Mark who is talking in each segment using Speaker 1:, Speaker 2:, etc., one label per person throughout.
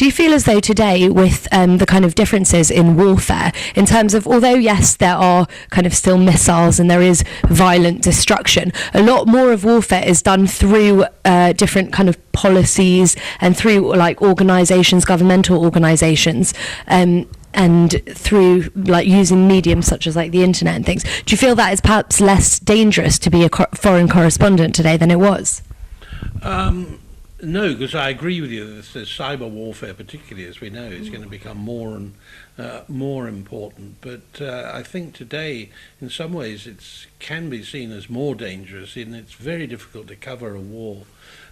Speaker 1: Do you feel as though today, with the kind of differences in warfare, in terms of, although yes, there are kind of still missiles and there is violent destruction, a lot more of warfare is done through different kind of policies and through like organisations, governmental organisations, and through like using mediums such as like the internet and things. Do you feel that it's perhaps less dangerous to be a foreign correspondent today than it was?
Speaker 2: No, because I agree with you that the cyber warfare, particularly as we know, is going to become more and more important. But I think today, in some ways, it can be seen as more dangerous, and it's very difficult to cover a war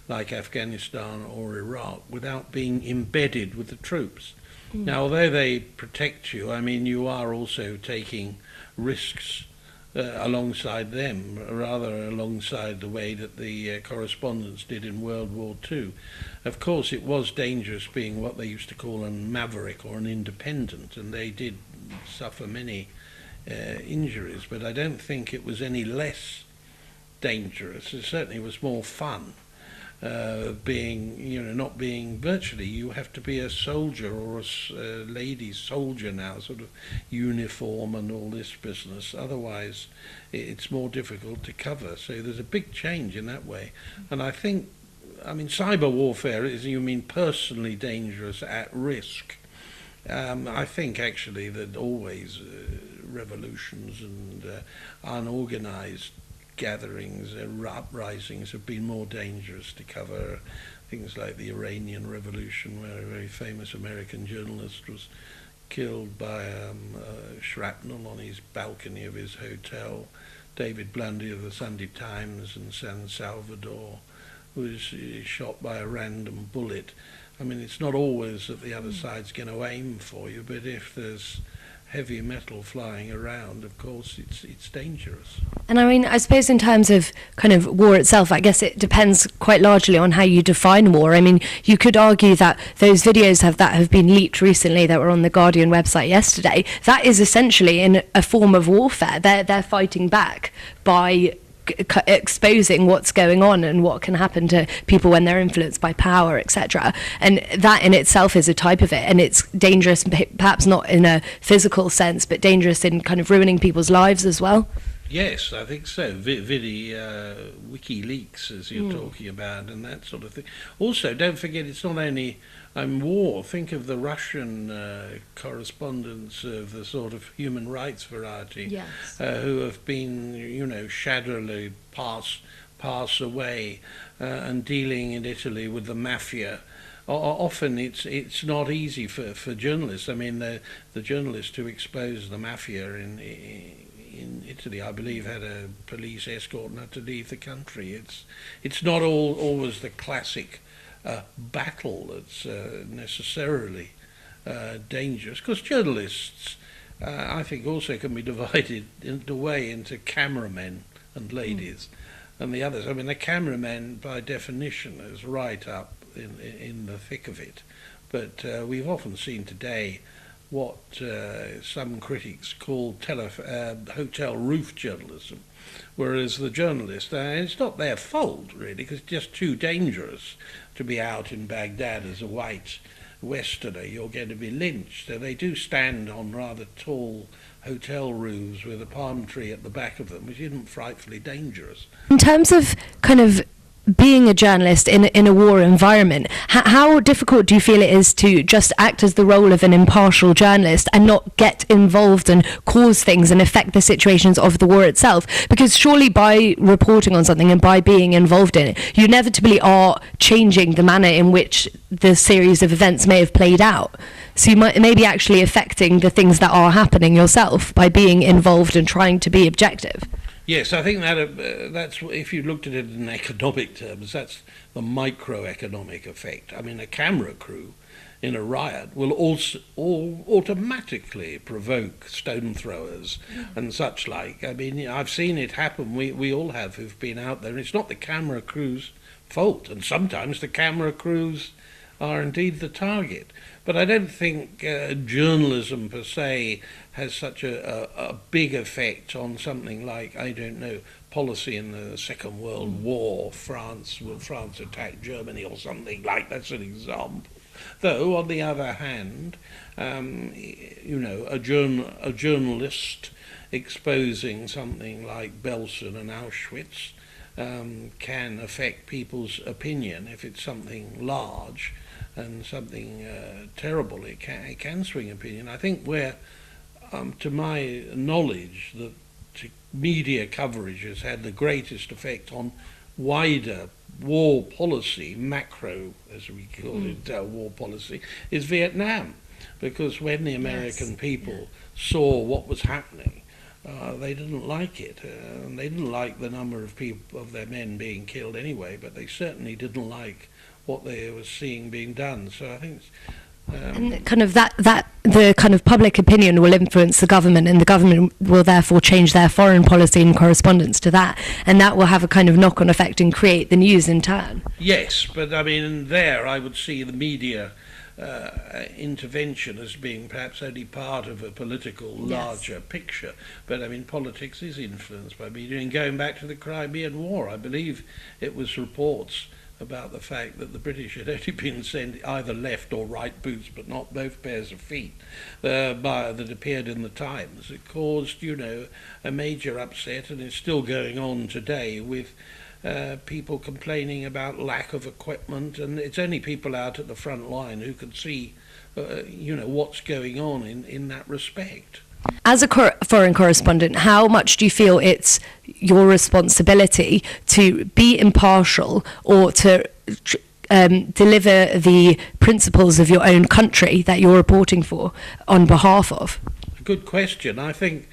Speaker 2: like Afghanistan or Iraq without being embedded with the troops. Now, although they protect you, I mean, you are also taking risks alongside them, rather alongside the way that the correspondents did in World War II. Of course, it was dangerous being what they used to call a maverick or an independent, and they did suffer many injuries, but I don't think it was any less dangerous. It certainly was more fun. Not being virtually, you have to be a soldier or a lady soldier now, sort of uniform and all this business. Otherwise, it's more difficult to cover. So there's a big change in that way. And I think, I mean, cyber warfare is, you mean personally dangerous, at risk. I think actually that always revolutions and unorganized gatherings, uprisings have been more dangerous to cover. Things like the Iranian Revolution, where a very famous American journalist was killed by shrapnel on his balcony of his hotel. David Blundy of the Sunday Times in San Salvador was shot by a random bullet. I mean, it's not always that the other side's going to aim for you, but if there's heavy metal flying around, of course, it's dangerous.
Speaker 1: And I mean, I suppose in terms of kind of war itself, I guess it depends quite largely on how you define war. I mean, you could argue that those videos that have been leaked recently that were on the Guardian website yesterday, that is essentially in a form of warfare. They're fighting back by exposing what's going on and what can happen to people when they're influenced by power, etc. And that in itself is a type of it, and it's dangerous, perhaps not in a physical sense, but dangerous in kind of ruining people's lives as well.
Speaker 2: Yes, I think so. WikiLeaks, as you're talking about, and that sort of thing. Also, don't forget, it's not only war. Think of the Russian correspondents of the sort of human rights variety,
Speaker 1: yes,
Speaker 2: who have been, shadowly pass away, and dealing in Italy with the mafia. Often it's not easy for journalists. I mean, the journalist who exposed the mafia in Italy, I believe, had a police escort and had to leave the country. It's not always the classic battle that's necessarily dangerous, because journalists, I think, also can be divided into cameramen and ladies, and the others. I mean, the cameraman, by definition, is right up in the thick of it, but we've often seen today what some critics call hotel roof journalism, whereas the journalist, it's not their fault really, because it's just too dangerous to be out in Baghdad as a white Westerner. You're going to be lynched. So they do stand on rather tall hotel roofs with a palm tree at the back of them, which isn't frightfully dangerous.
Speaker 1: In terms of kind of being a journalist in a war environment, how difficult do you feel it is to just act as the role of an impartial journalist and not get involved and cause things and affect the situations of the war itself? Because surely by reporting on something and by being involved in it, you inevitably are changing the manner in which the series of events may have played out. So you may be actually affecting the things that are happening yourself by being involved and trying to be objective.
Speaker 2: Yes, I think that's, if you looked at it in economic terms, that's the microeconomic effect. I mean, a camera crew in a riot will also automatically provoke stone throwers and such like. I mean, I've seen it happen. We all have, who've been out there. And it's not the camera crew's fault, and sometimes the camera crews are indeed the target. But I don't think journalism per se has such a big effect on something like, I don't know, policy in the Second World War. France attacked Germany or something like that's an example. Though, on the other hand, a journalist exposing something like Belsen and Auschwitz can affect people's opinion. If it's something large and something terrible, it can swing opinion. I think where, to my knowledge, the media coverage has had the greatest effect on wider war policy, macro, as we call it, war policy, is Vietnam. Because when the American people saw what was happening, they didn't like it. And they didn't like the number of people, of their men being killed anyway, but they certainly didn't like what they were seeing being done. So I think
Speaker 1: and kind of that the kind of public opinion will influence the government, and the government will therefore change their foreign policy in correspondence to that, and that will have a kind of knock-on effect and create the news in turn.
Speaker 2: Yes, but I mean, there I would see the media intervention as being perhaps only part of a political larger picture. But I mean, politics is influenced by media. And going back to the Crimean War, I believe it was reports about the fact that the British had only been sent either left or right boots, but not both pairs of feet, that appeared in the Times. It caused, a major upset, and is still going on today with people complaining about lack of equipment, and it's only people out at the front line who can see, what's going on in that respect.
Speaker 1: As a foreign correspondent, how much do you feel it's your responsibility to be impartial or to deliver the principles of your own country that you're reporting for on behalf of?
Speaker 2: Good question. I think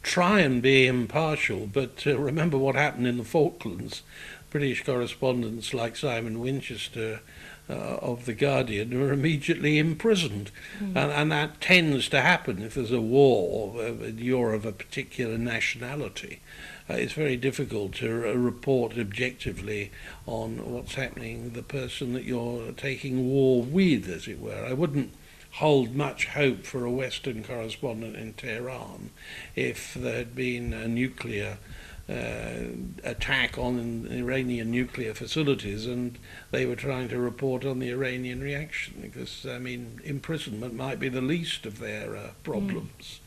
Speaker 2: try and be impartial, but remember what happened in the Falklands. British correspondents like Simon Winchester of The Guardian were immediately imprisoned. And that tends to happen if there's a war and you're of a particular nationality. It's very difficult to report objectively on what's happening, the person that you're taking war with, as it were. I wouldn't hold much hope for a Western correspondent in Tehran if there had been a nuclear attack on Iranian nuclear facilities and they were trying to report on the Iranian reaction, because, I mean, imprisonment might be the least of their problems.